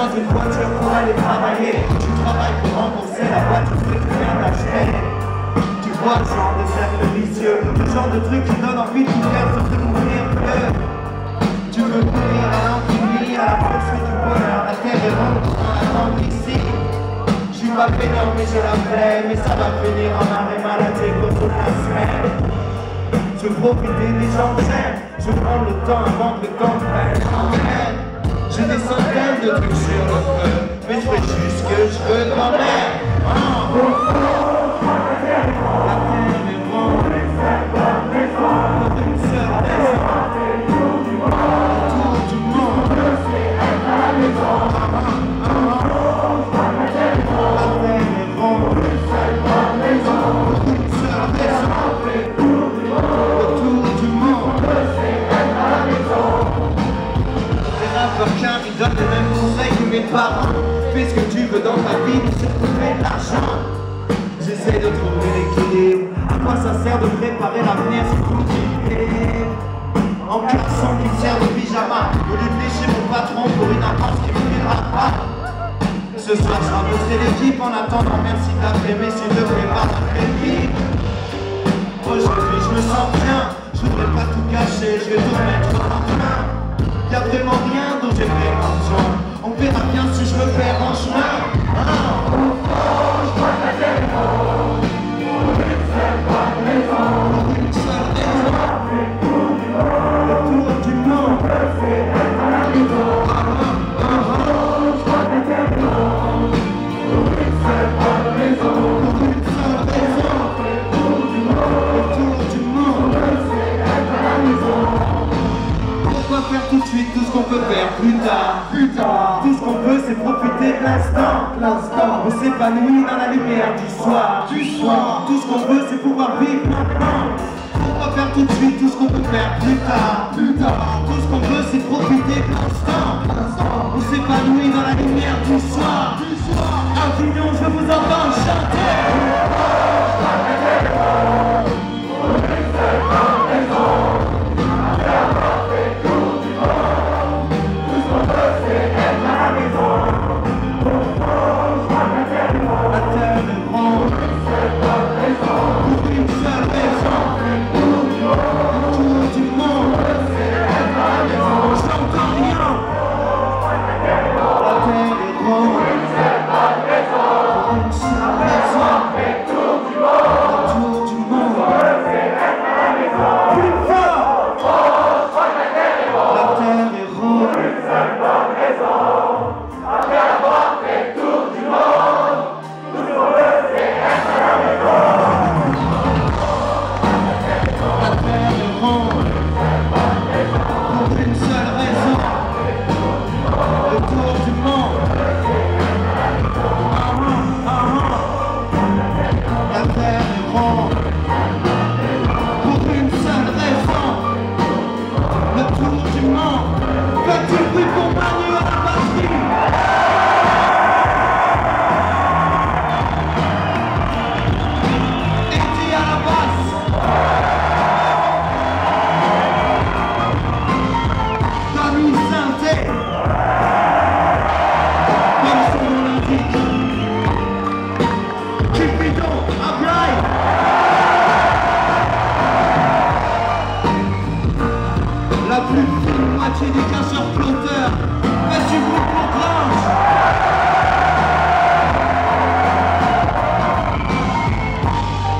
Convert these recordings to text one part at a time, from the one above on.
besoin d'une voiture pour aller travailler. Tu travailles pour rembourser la voiture que tu viens d'acheter. Tu vois le genre de cercle vicieux, le genre de truc qui donne envie de tout faire sauf de mourir mieux. Tu veux courir à l'infini, à la poursuite du bonheur. La terre est ronde, on attend ici. Je suis pas pédant mais j'ai la flemme. Et ça va finir en arrêt maladie comme toute la semaine. Je veux profiter des gens que j'aime. Je prends le temps avant que le temps prenne. J'ai des centaines de trucs sur le feu, mais je fais juste ce que je veux quand même. La terre est ronde, pour une seule raison. Autour du monde, je sais être à la maison. La terre est ronde, pour une seule bonne raison. Pour une seule raison. Autour du monde, je sais être à la maison. Les rappeurs qui donnent les mêmes conseils que mes parents. Fais ce que tu veux dans ta vie, mais surtout fais de l'argent. J'essaie de trouver l'équilibre. À quoi ça sert de préparer l'avenir si tout est en classant une serre de pyjama au lieu de lécher mon patron pour une avance qui me filera pas. Ce soir je rabosserai l'équipe en attendant. Merci d'appeler mais s'il ne plaît pas très vite. Aujourd'hui je me sens bien. Je voudrais pas tout cacher, je vais tout remettre en main. Y'a vraiment rien dont j'ai vraiment besoin. On verra bien si je me perds en chemin. Je crois que la terre est ronde, pour une seule bonne raison. Pour une seule raison. Le tour du monde, c'est être à la maison. Je crois que la terre est ronde, pour une seule bonne raison. Pour une seule raison. Le tour du monde, c'est être à la maison. Pourquoi faire tout de suite tout ce qu'on peut faire plus tard? Tout ce qu'on veut c'est profiter de l'instant. On s'épanouit dans la lumière du soir. Tout ce qu'on veut c'est pouvoir vivre maintenant. Pourquoi faire tout de suite tout ce qu'on peut faire plus tard? Tout ce qu'on veut c'est profiter de l'instant. On s'épanouit dans la lumière du soir. Avignon, je vous entends chanter.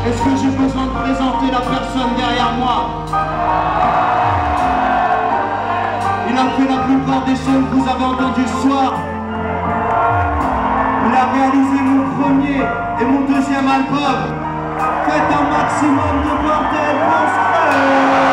Est-ce que j'ai besoin de présenter la personne derrière moi? Il a fait la plupart des sons que vous avez entendus ce soir. Il a réalisé mon premier et mon deuxième album. Faites un maximum de bordel pour ce frère.